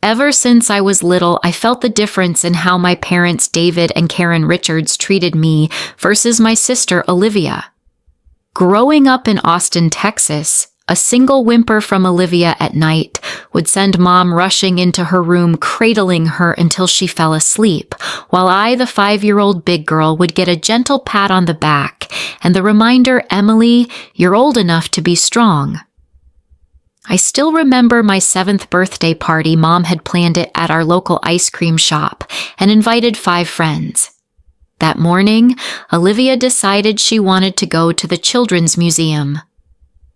Ever since I was little, I felt the difference in how my parents David and Karen Richards treated me versus my sister Olivia. Growing up in Austin, Texas, a single whimper from Olivia at night would send Mom rushing into her room, cradling her until she fell asleep, while I, the 5-year-old big girl, would get a gentle pat on the back and the reminder, "Emily, you're old enough to be strong." I still remember my 7th birthday party. Mom had planned it at our local ice cream shop and invited 5 friends. That morning, Olivia decided she wanted to go to the Children's Museum.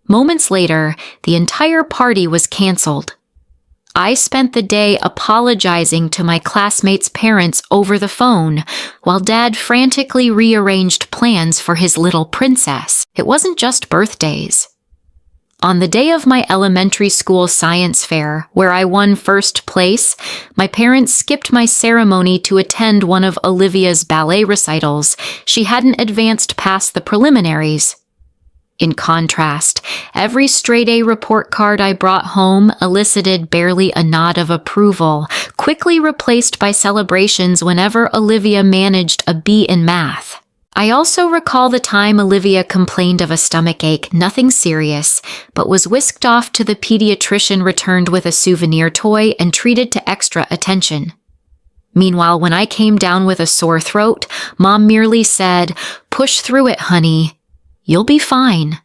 Moments later, the entire party was canceled. I spent the day apologizing to my classmates' parents over the phone, while Dad frantically rearranged plans for his little princess. It wasn't just birthdays. On the day of my elementary school science fair, where I won first place, my parents skipped my ceremony to attend one of Olivia's ballet recitals. She hadn't advanced past the preliminaries. In contrast, every straight-A report card I brought home elicited barely a nod of approval, quickly replaced by celebrations whenever Olivia managed a B in math. I also recall the time Olivia complained of a stomachache, nothing serious, but was whisked off to the pediatrician, returned with a souvenir toy, and treated to extra attention. Meanwhile, when I came down with a sore throat, Mom merely said, "Push through it, honey. You'll be fine."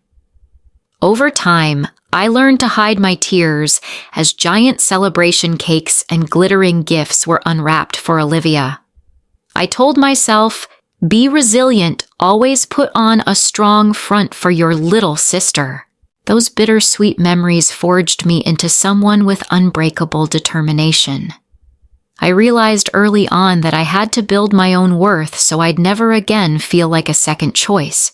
Over time, I learned to hide my tears as giant celebration cakes and glittering gifts were unwrapped for Olivia. I told myself, "Be resilient, always put on a strong front for your little sister." Those bittersweet memories forged me into someone with unbreakable determination. I realized early on that I had to build my own worth so I'd never again feel like a second choice.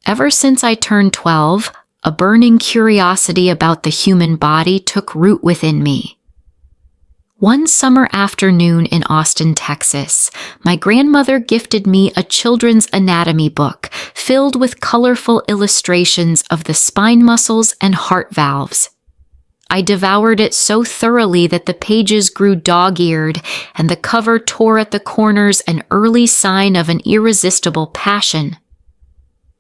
Ever since I turned 12, a burning curiosity about the human body took root within me. One summer afternoon in Austin, Texas, my grandmother gifted me a children's anatomy book filled with colorful illustrations of the spine muscles and heart valves. I devoured it so thoroughly that the pages grew dog-eared and the cover tore at the corners, an early sign of an irresistible passion.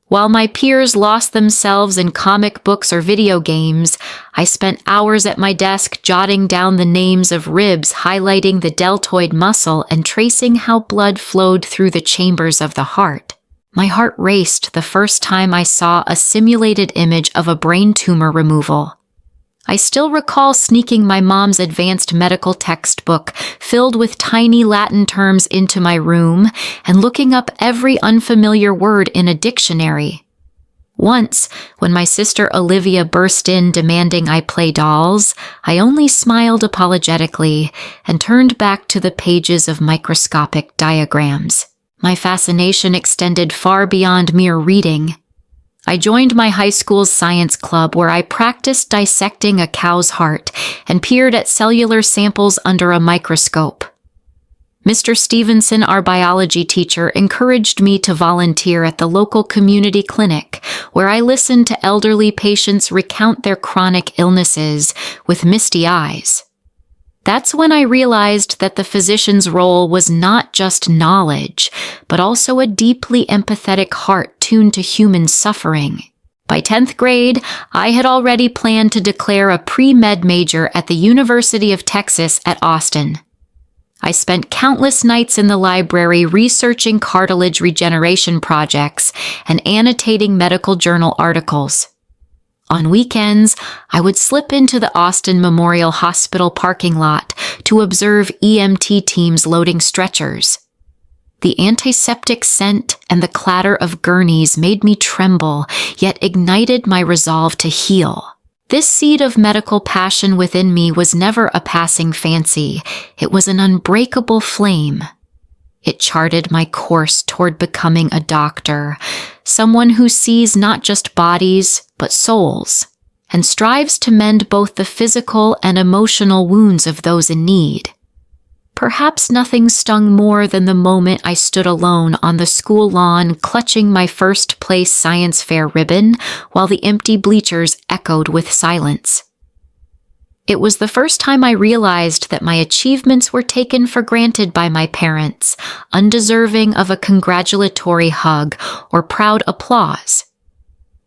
While my peers lost themselves in comic books or video games, I spent hours at my desk jotting down the names of ribs, highlighting the deltoid muscle, and tracing how blood flowed through the chambers of the heart. My heart raced the first time I saw a simulated image of a brain tumor removal. I still recall sneaking my mom's advanced medical textbook filled with tiny Latin terms into my room and looking up every unfamiliar word in a dictionary. Once, when my sister Olivia burst in demanding I play dolls, I only smiled apologetically and turned back to the pages of microscopic diagrams. My fascination extended far beyond mere reading. I joined my high school's science club, where I practiced dissecting a cow's heart and peered at cellular samples under a microscope. Mr. Stevenson, our biology teacher, encouraged me to volunteer at the local community clinic, where I listened to elderly patients recount their chronic illnesses with misty eyes. That's when I realized that the physician's role was not just knowledge, but also a deeply empathetic heart tuned to human suffering. By 10th grade, I had already planned to declare a pre-med major at the University of Texas at Austin. I spent countless nights in the library researching cartilage regeneration projects and annotating medical journal articles. On weekends, I would slip into the Austin Memorial Hospital parking lot to observe EMT teams loading stretchers. The antiseptic scent and the clatter of gurneys made me tremble, yet ignited my resolve to heal. This seed of medical passion within me was never a passing fancy. It was an unbreakable flame. It charted my course toward becoming a doctor, someone who sees not just bodies, but souls, and strives to mend both the physical and emotional wounds of those in need. Perhaps nothing stung more than the moment I stood alone on the school lawn, clutching my first place science fair ribbon, while the empty bleachers echoed with silence. It was the first time I realized that my achievements were taken for granted by my parents, undeserving of a congratulatory hug or proud applause.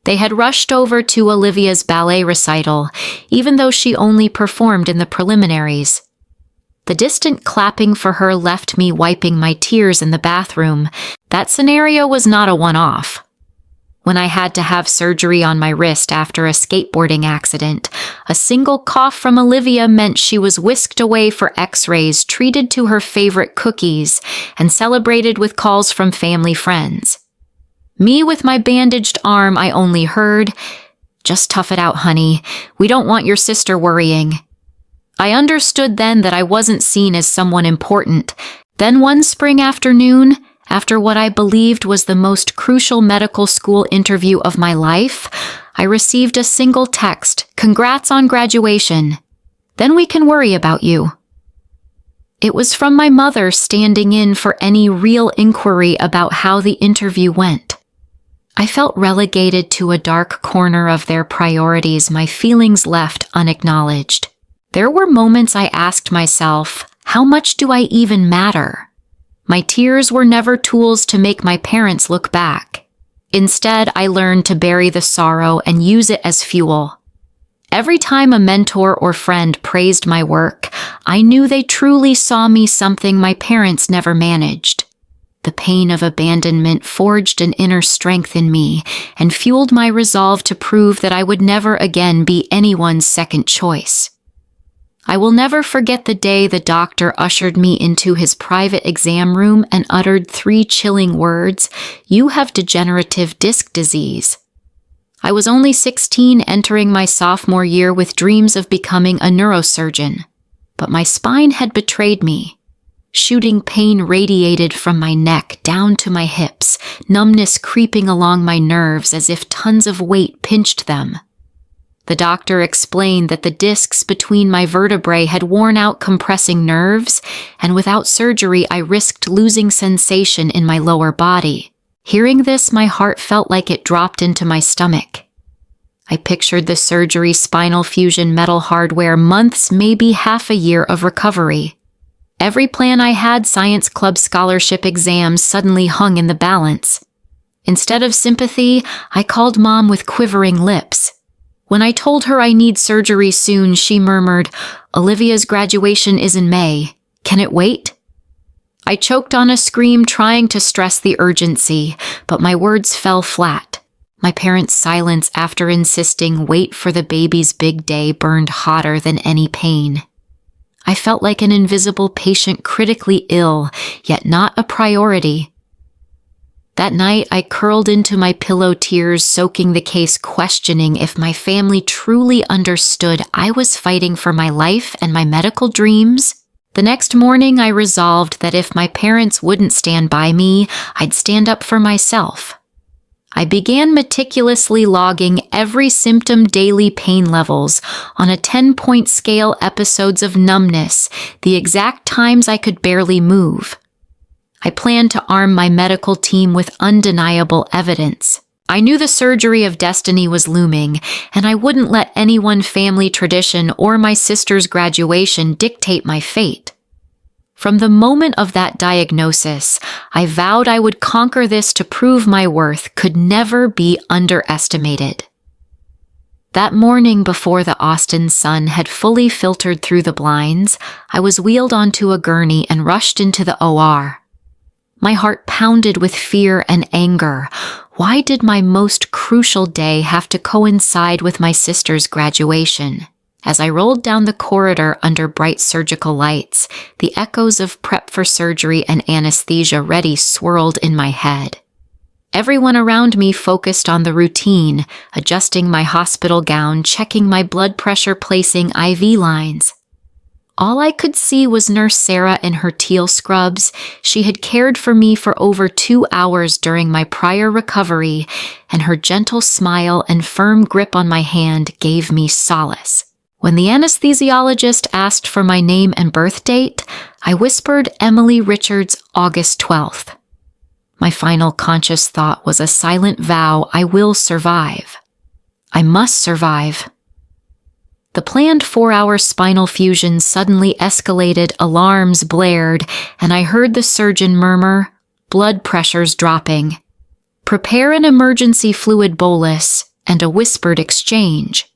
They had rushed over to Olivia's ballet recital, even though she only performed in the preliminaries. The distant clapping for her left me wiping my tears in the bathroom. That scenario was not a one-off. When I had to have surgery on my wrist after a skateboarding accident, a single cough from Olivia meant she was whisked away for x-rays, treated to her favorite cookies, and celebrated with calls from family friends. Me with my bandaged arm, I only heard, "Just tough it out, honey. We don't want your sister worrying." I understood then that I wasn't seen as someone important. Then one spring afternoon, after what I believed was the most crucial medical school interview of my life, I received a single text, "Congrats on graduation. Then we can worry about you." It was from my mother standing in for any real inquiry about how the interview went. I felt relegated to a dark corner of their priorities, my feelings left unacknowledged. There were moments I asked myself, how much do I even matter? My tears were never tools to make my parents look back. Instead, I learned to bury the sorrow and use it as fuel. Every time a mentor or friend praised my work, I knew they truly saw me something my parents never managed. The pain of abandonment forged an inner strength in me and fueled my resolve to prove that I would never again be anyone's second choice. I will never forget the day the doctor ushered me into his private exam room and uttered 3 chilling words, "You have degenerative disc disease." I was only 16, entering my sophomore year with dreams of becoming a neurosurgeon. But my spine had betrayed me. Shooting pain radiated from my neck down to my hips, numbness creeping along my nerves as if tons of weight pinched them. The doctor explained that the discs between my vertebrae had worn out, compressing nerves, and without surgery I risked losing sensation in my lower body. Hearing this, my heart felt like it dropped into my stomach. I pictured the surgery, spinal fusion, metal hardware, months, maybe half a year of recovery. Every plan I had, science club scholarship, exams, suddenly hung in the balance. Instead of sympathy, I called Mom with quivering lips. When I told her I need surgery soon, she murmured, "Olivia's graduation is in May. Can it wait?" I choked on a scream, trying to stress the urgency, but my words fell flat. My parents' silence after insisting wait for the baby's big day burned hotter than any pain. I felt like an invisible patient, critically ill, yet not a priority. That night, I curled into my pillow, tears soaking the case, questioning if my family truly understood I was fighting for my life and my medical dreams. The next morning, I resolved that if my parents wouldn't stand by me, I'd stand up for myself. I began meticulously logging every symptom, daily pain levels on a 10-point scale, episodes of numbness, the exact times I could barely move. I planned to arm my medical team with undeniable evidence. I knew the surgery of destiny was looming, and I wouldn't let anyone, family tradition, or my sister's graduation dictate my fate. From the moment of that diagnosis, I vowed I would conquer this to prove my worth could never be underestimated. That morning, before the Austin sun had fully filtered through the blinds, I was wheeled onto a gurney and rushed into the OR. My heart pounded with fear and anger. Why did my most crucial day have to coincide with my sister's graduation? As I rolled down the corridor under bright surgical lights, the echoes of prep for surgery and anesthesia ready swirled in my head. Everyone around me focused on the routine, adjusting my hospital gown, checking my blood pressure, placing IV lines. All I could see was Nurse Sarah in her teal scrubs. She had cared for me for over 2 hours during my prior recovery, and her gentle smile and firm grip on my hand gave me solace. When the anesthesiologist asked for my name and birth date, I whispered Emily Richards, August 12th. My final conscious thought was a silent vow: I will survive. I must survive. The planned 4-hour spinal fusion suddenly escalated, alarms blared, and I heard the surgeon murmur, blood pressures dropping. Prepare an emergency fluid bolus and a whispered exchange.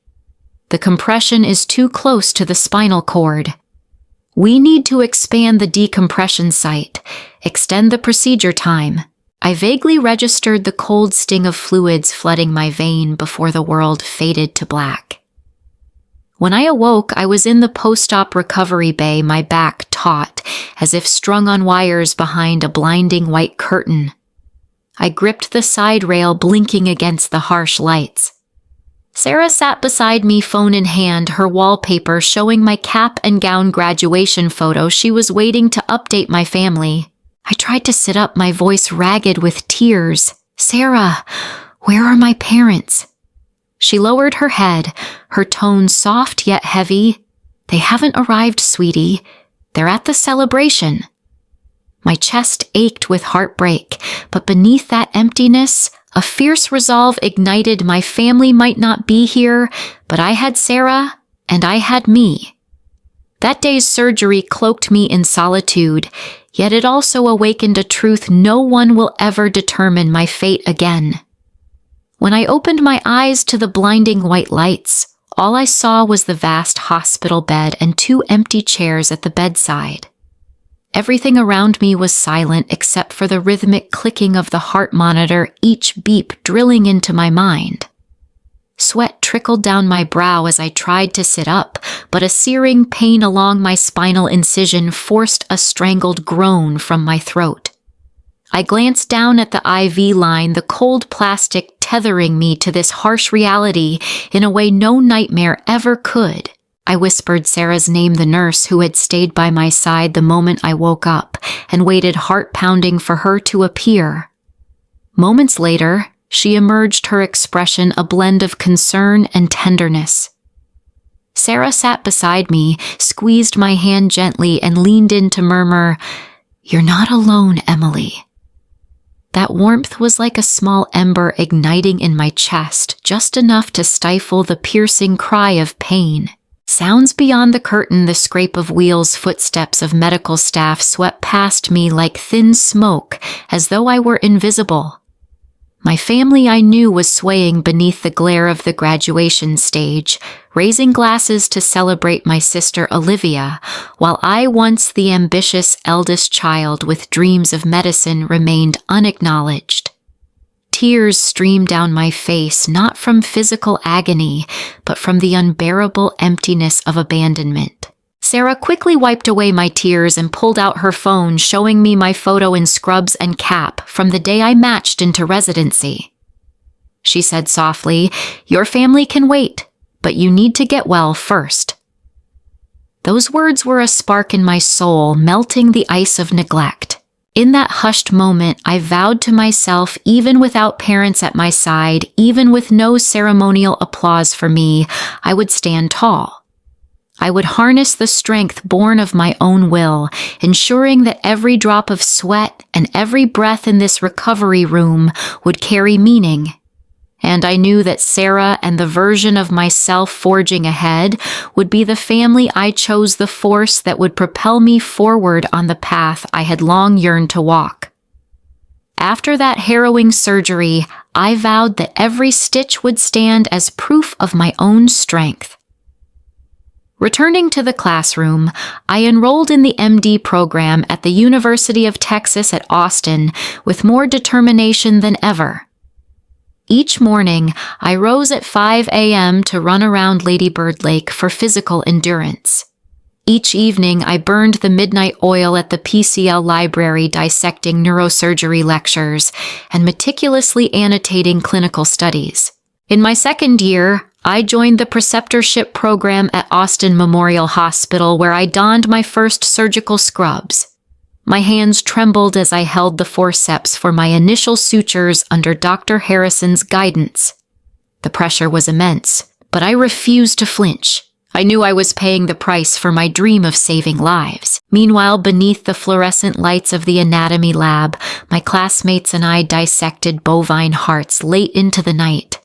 The compression is too close to the spinal cord. We need to expand the decompression site, extend the procedure time. I vaguely registered the cold sting of fluids flooding my vein before the world faded to black. When I awoke, I was in the post-op recovery bay, my back taut, as if strung on wires behind a blinding white curtain. I gripped the side rail, blinking against the harsh lights. Sarah sat beside me, phone in hand, her wallpaper showing my cap and gown graduation photo. She was waiting to update my family. I tried to sit up, my voice ragged with tears. "Sarah, where are my parents?" She lowered her head, her tone soft yet heavy. "They haven't arrived, sweetie. They're at the celebration." My chest ached with heartbreak, but beneath that emptiness, a fierce resolve ignited. My family might not be here, but I had Sarah, and I had me. That day's surgery cloaked me in solitude, yet it also awakened a truth: no one will ever determine my fate again. When I opened my eyes to the blinding white lights, all I saw was the vast hospital bed and 2 empty chairs at the bedside. Everything around me was silent except for the rhythmic clicking of the heart monitor, each beep drilling into my mind. Sweat trickled down my brow as I tried to sit up, but a searing pain along my spinal incision forced a strangled groan from my throat. I glanced down at the IV line, the cold plastic tethering me to this harsh reality in a way no nightmare ever could. I whispered Sarah's name, the nurse who had stayed by my side the moment I woke up, and waited heart-pounding for her to appear. Moments later, she emerged, her expression a blend of concern and tenderness. Sarah sat beside me, squeezed my hand gently, and leaned in to murmur, "You're not alone, Emily." That warmth was like a small ember igniting in my chest, just enough to stifle the piercing cry of pain. Sounds beyond the curtain, the scrape of wheels, footsteps of medical staff swept past me like thin smoke, as though I were invisible. My family, I knew, was swaying beneath the glare of the graduation stage, raising glasses to celebrate my sister Olivia, while I, once the ambitious eldest child with dreams of medicine, remained unacknowledged. Tears streamed down my face, not from physical agony, but from the unbearable emptiness of abandonment. Sarah quickly wiped away my tears and pulled out her phone, showing me my photo in scrubs and cap from the day I matched into residency. She said softly, "Your family can wait, but you need to get well first." Those words were a spark in my soul, melting the ice of neglect. In that hushed moment, I vowed to myself, even without parents at my side, even with no ceremonial applause for me, I would stand tall. I would harness the strength born of my own will, ensuring that every drop of sweat and every breath in this recovery room would carry meaning. And I knew that Sarah and the version of myself forging ahead would be the family I chose, the force that would propel me forward on the path I had long yearned to walk. After that harrowing surgery, I vowed that every stitch would stand as proof of my own strength. Returning to the classroom, I enrolled in the MD program at the University of Texas at Austin with more determination than ever. Each morning, I rose at 5 a.m. to run around Lady Bird Lake for physical endurance. Each evening, I burned the midnight oil at the PCL library, dissecting neurosurgery lectures and meticulously annotating clinical studies. In my second year, I joined the preceptorship program at Austin Memorial Hospital, where I donned my first surgical scrubs. My hands trembled as I held the forceps for my initial sutures under Dr. Harrison's guidance. The pressure was immense, but I refused to flinch. I knew I was paying the price for my dream of saving lives. Meanwhile, beneath the fluorescent lights of the anatomy lab, my classmates and I dissected bovine hearts late into the night.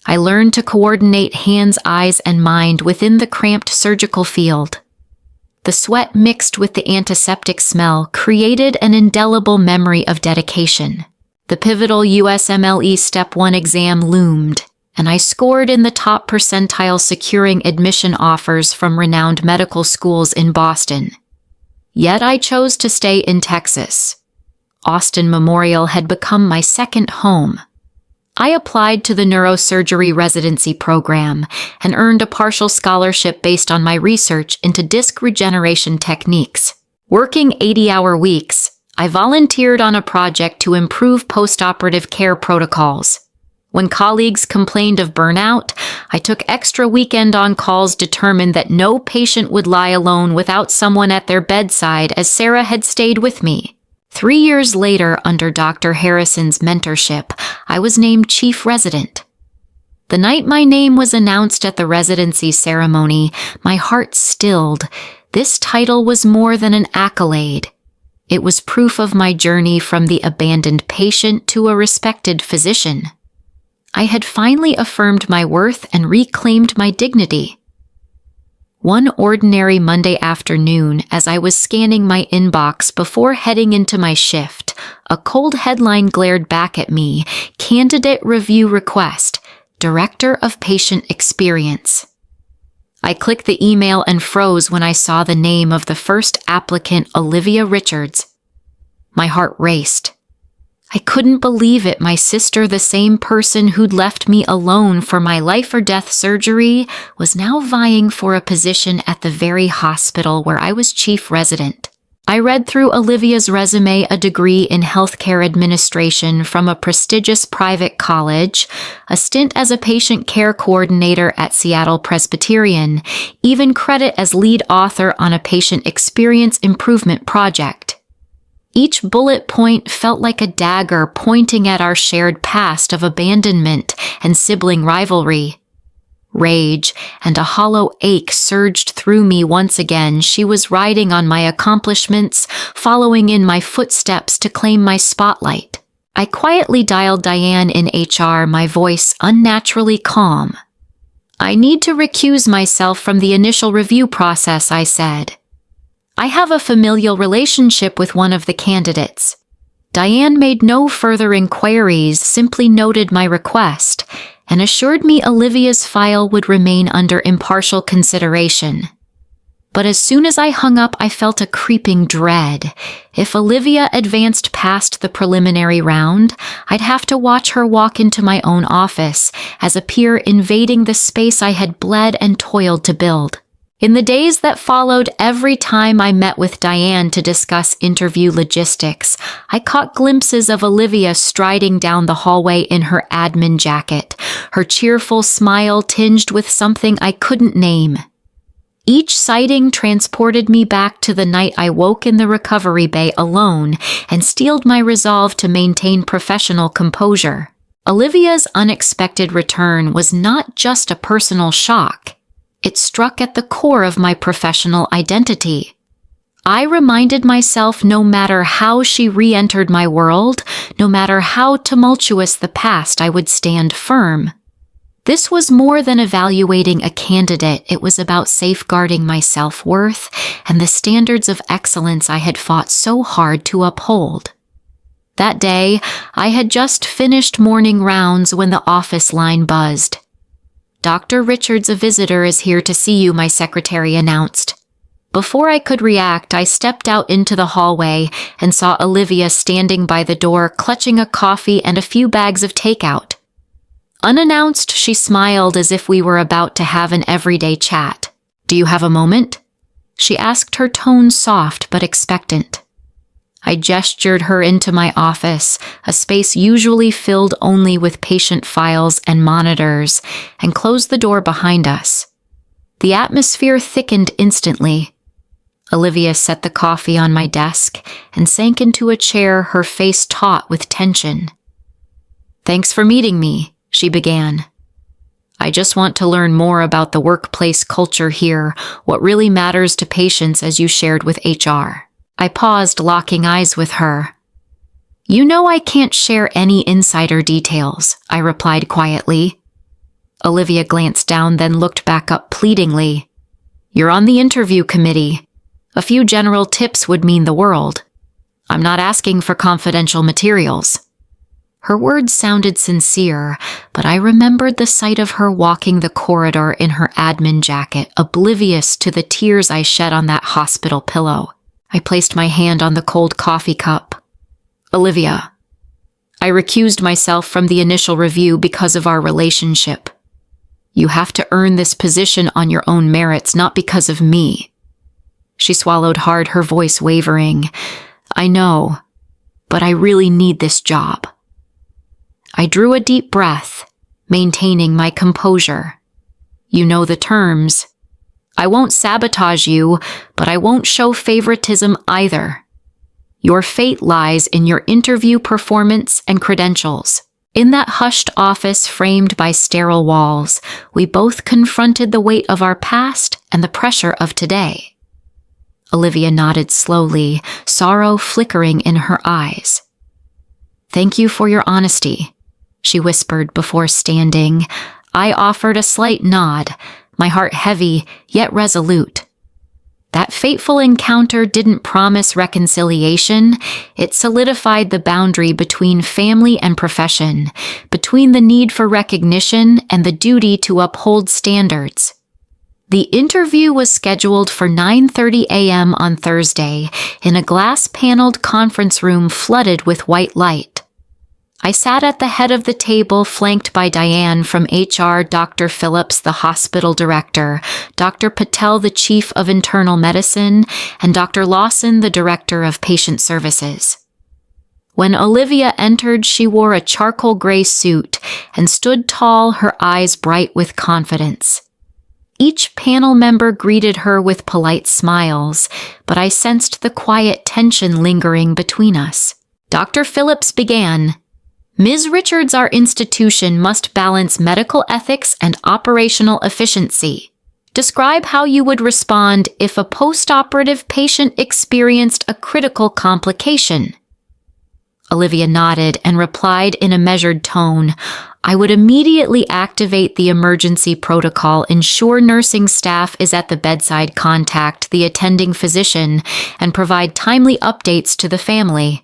I learned to coordinate hands, eyes, and mind within the cramped surgical field. The sweat mixed with the antiseptic smell created an indelible memory of dedication. The pivotal USMLE Step 1 exam loomed, and I scored in the top percentile, securing admission offers from renowned medical schools in Boston. Yet I chose to stay in Texas. Austin Memorial had become my second home. I applied to the neurosurgery residency program and earned a partial scholarship based on my research into disc regeneration techniques. Working 80-hour weeks, I volunteered on a project to improve postoperative care protocols. When colleagues complained of burnout, I took extra weekend on-calls, determined that no patient would lie alone without someone at their bedside, as Sarah had stayed with me. 3 years later, under Dr. Harrison's mentorship, I was named chief resident. The night my name was announced at the residency ceremony, my heart stilled. This title was more than an accolade. It was proof of my journey from the abandoned patient to a respected physician. I had finally affirmed my worth and reclaimed my dignity. One ordinary Monday afternoon, as I was scanning my inbox before heading into my shift, a cold headline glared back at me: Candidate Review Request, Director of Patient Experience. I clicked the email and froze when I saw the name of the first applicant, Olivia Richards. My heart raced. I couldn't believe it. My sister, the same person who'd left me alone for my life or death surgery, was now vying for a position at the very hospital where I was chief resident. I read through Olivia's resume: a degree in healthcare administration from a prestigious private college, a stint as a patient care coordinator at Seattle Presbyterian, even credit as lead author on a patient experience improvement project. Each bullet point felt like a dagger pointing at our shared past of abandonment and sibling rivalry. Rage and a hollow ache surged through me once again. She was riding on my accomplishments, following in my footsteps to claim my spotlight. I quietly dialed Diane in HR, my voice unnaturally calm. "I need to recuse myself from the initial review process," I said. "I have a familial relationship with one of the candidates." Diane made no further inquiries, simply noted my request, and assured me Olivia's file would remain under impartial consideration. But as soon as I hung up, I felt a creeping dread. If Olivia advanced past the preliminary round, I'd have to watch her walk into my own office, as a peer invading the space I had bled and toiled to build. In the days that followed, every time I met with Diane to discuss interview logistics, I caught glimpses of Olivia striding down the hallway in her admin jacket, her cheerful smile tinged with something I couldn't name. Each sighting transported me back to the night I woke in the recovery bay alone and steeled my resolve to maintain professional composure. Olivia's unexpected return was not just a personal shock. It struck at the core of my professional identity. I reminded myself, no matter how she re-entered my world, no matter how tumultuous the past, I would stand firm. This was more than evaluating a candidate. It was about safeguarding my self-worth and the standards of excellence I had fought so hard to uphold. That day, I had just finished morning rounds when the office line buzzed. "Dr. Richards, a visitor is here to see you," my secretary announced. Before I could react, I stepped out into the hallway and saw Olivia standing by the door, clutching a coffee and a few bags of takeout. Unannounced, she smiled as if we were about to have an everyday chat. "Do you have a moment?" she asked, her tone soft but expectant. I gestured her into my office, a space usually filled only with patient files and monitors, and closed the door behind us. The atmosphere thickened instantly. Olivia set the coffee on my desk and sank into a chair, her face taut with tension. "Thanks for meeting me," she began. "I just want to learn more about the workplace culture here, what really matters to patients as you shared with HR. I paused, locking eyes with her. "You know I can't share any insider details," I replied quietly. Olivia glanced down, then looked back up pleadingly. You're on the interview committee. A few general tips would mean the world. I'm not asking for confidential materials. Her words sounded sincere, but I remembered the sight of her walking the corridor in her admin jacket, oblivious to the tears I shed on that hospital pillow. I placed my hand on the cold coffee cup. Olivia, I recused myself from the initial review because of our relationship. You have to earn this position on your own merits, not because of me. She swallowed hard, her voice wavering. I know, but I really need this job. I drew a deep breath, maintaining my composure. You know the terms. I won't sabotage you, but I won't show favoritism either. Your fate lies in your interview performance and credentials. In that hushed office framed by sterile walls, we both confronted the weight of our past and the pressure of today. Olivia nodded slowly, sorrow flickering in her eyes. Thank you for your honesty, she whispered before standing. I offered a slight nod, my heart heavy yet resolute. That fateful encounter didn't promise reconciliation. It solidified the boundary between family and profession, between the need for recognition and the duty to uphold standards. The interview was scheduled for 9:30 a.m. on Thursday in a glass-paneled conference room flooded with white light. I sat at the head of the table, flanked by Diane from HR, Dr. Phillips, the hospital director, Dr. Patel, the chief of internal medicine, and Dr. Lawson, the director of patient services. When Olivia entered, she wore a charcoal gray suit and stood tall, her eyes bright with confidence. Each panel member greeted her with polite smiles, but I sensed the quiet tension lingering between us. Dr. Phillips began. Ms. Richards, our institution must balance medical ethics and operational efficiency. Describe how you would respond if a post-operative patient experienced a critical complication. Olivia nodded and replied in a measured tone, I would immediately activate the emergency protocol, ensure nursing staff is at the bedside, contact the attending physician, and provide timely updates to the family.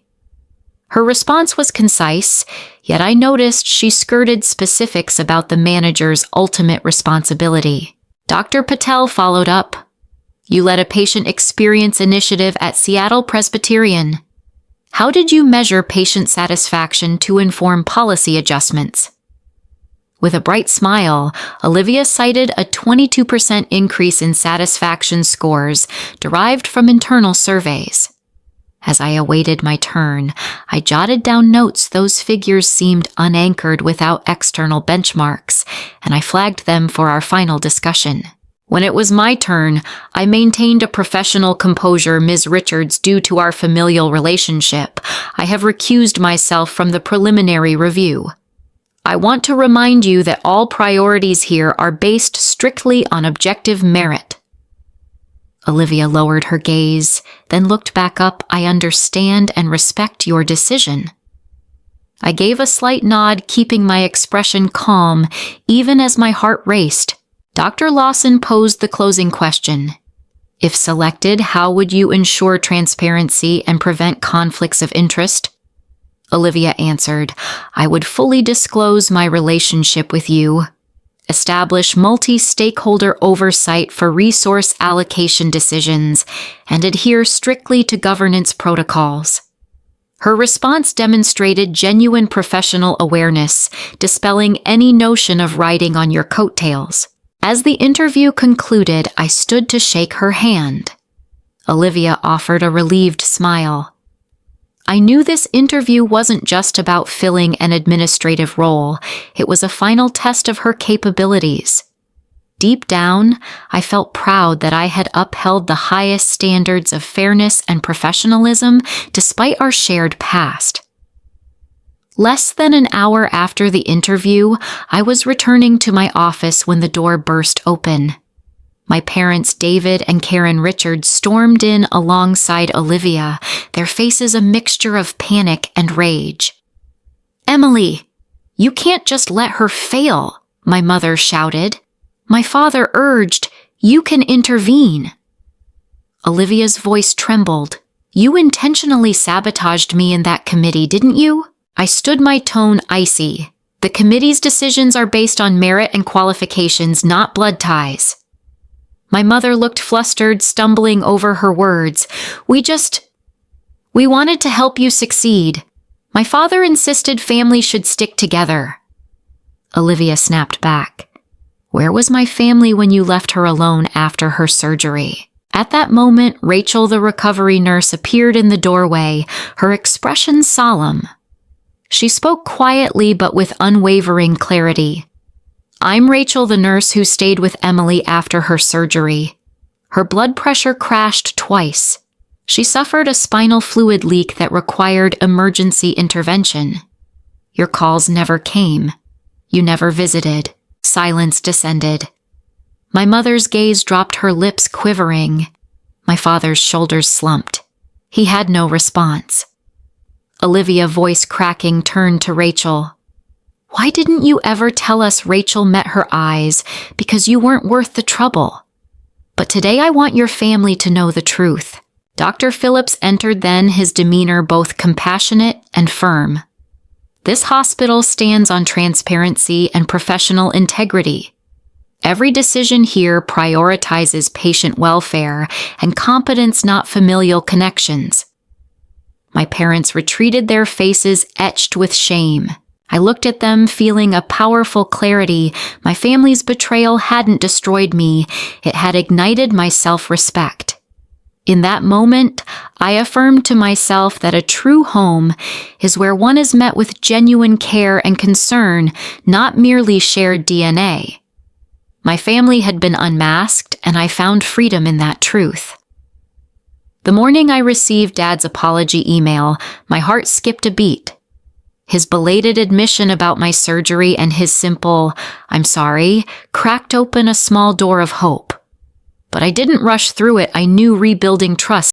Her response was concise, yet I noticed she skirted specifics about the manager's ultimate responsibility. Dr. Patel followed up. You led a patient experience initiative at Seattle Presbyterian. How did you measure patient satisfaction to inform policy adjustments? With a bright smile, Olivia cited a 22% increase in satisfaction scores derived from internal surveys. As I awaited my turn, I jotted down notes. Those figures seemed unanchored without external benchmarks, and I flagged them for our final discussion. When it was my turn, I maintained a professional composure, Ms. Richards, due to our familial relationship. I have recused myself from the preliminary review. I want to remind you that all priorities here are based strictly on objective merit. Olivia lowered her gaze, then looked back up. I understand and respect your decision. I gave a slight nod, keeping my expression calm, even as my heart raced. Dr. Lawson posed the closing question. If selected, how would you ensure transparency and prevent conflicts of interest? Olivia answered, I would fully disclose my relationship with you. Establish multi-stakeholder oversight for resource allocation decisions, and adhere strictly to governance protocols. Her response demonstrated genuine professional awareness, dispelling any notion of riding on your coattails. As the interview concluded, I stood to shake her hand. Olivia offered a relieved smile. I knew this interview wasn't just about filling an administrative role. It was a final test of her capabilities. Deep down, I felt proud that I had upheld the highest standards of fairness and professionalism despite our shared past. Less than an hour after the interview, I was returning to my office when the door burst open. My parents, David and Karen Richards, stormed in alongside Olivia, their faces a mixture of panic and rage. Emily, you can't just let her fail, my mother shouted. My father urged, "You can intervene." Olivia's voice trembled. "You intentionally sabotaged me in that committee, didn't you?" I stood my tone icy. "The committee's decisions are based on merit and qualifications, not blood ties." My mother looked flustered, stumbling over her words. We wanted to help you succeed. My father insisted families should stick together." Olivia snapped back. "Where was my family when you left her alone after her surgery?" At that moment, Rachel, the recovery nurse, appeared in the doorway, her expression solemn. She spoke quietly but with unwavering clarity. "I'm Rachel, the nurse who stayed with Emily after her surgery. Her blood pressure crashed twice. She suffered a spinal fluid leak that required emergency intervention. Your calls never came. You never visited." Silence descended. My mother's gaze dropped, her lips quivering. My father's shoulders slumped. He had no response. Olivia, voice cracking, turned to Rachel. "Why didn't you ever tell us?" Rachel met her eyes. "Because you weren't worth the trouble. But today I want your family to know the truth." Dr. Phillips entered then, his demeanor both compassionate and firm. "This hospital stands on transparency and professional integrity. Every decision here prioritizes patient welfare and competence, not familial connections." My parents retreated, their faces etched with shame. I looked at them, feeling a powerful clarity. My family's betrayal hadn't destroyed me. It had ignited my self-respect. In that moment, I affirmed to myself that a true home is where one is met with genuine care and concern, not merely shared DNA. My family had been unmasked, and I found freedom in that truth. The morning I received Dad's apology email, my heart skipped a beat. His belated admission about my surgery and his simple, "I'm sorry," cracked open a small door of hope. But I didn't rush through it. I knew rebuilding trust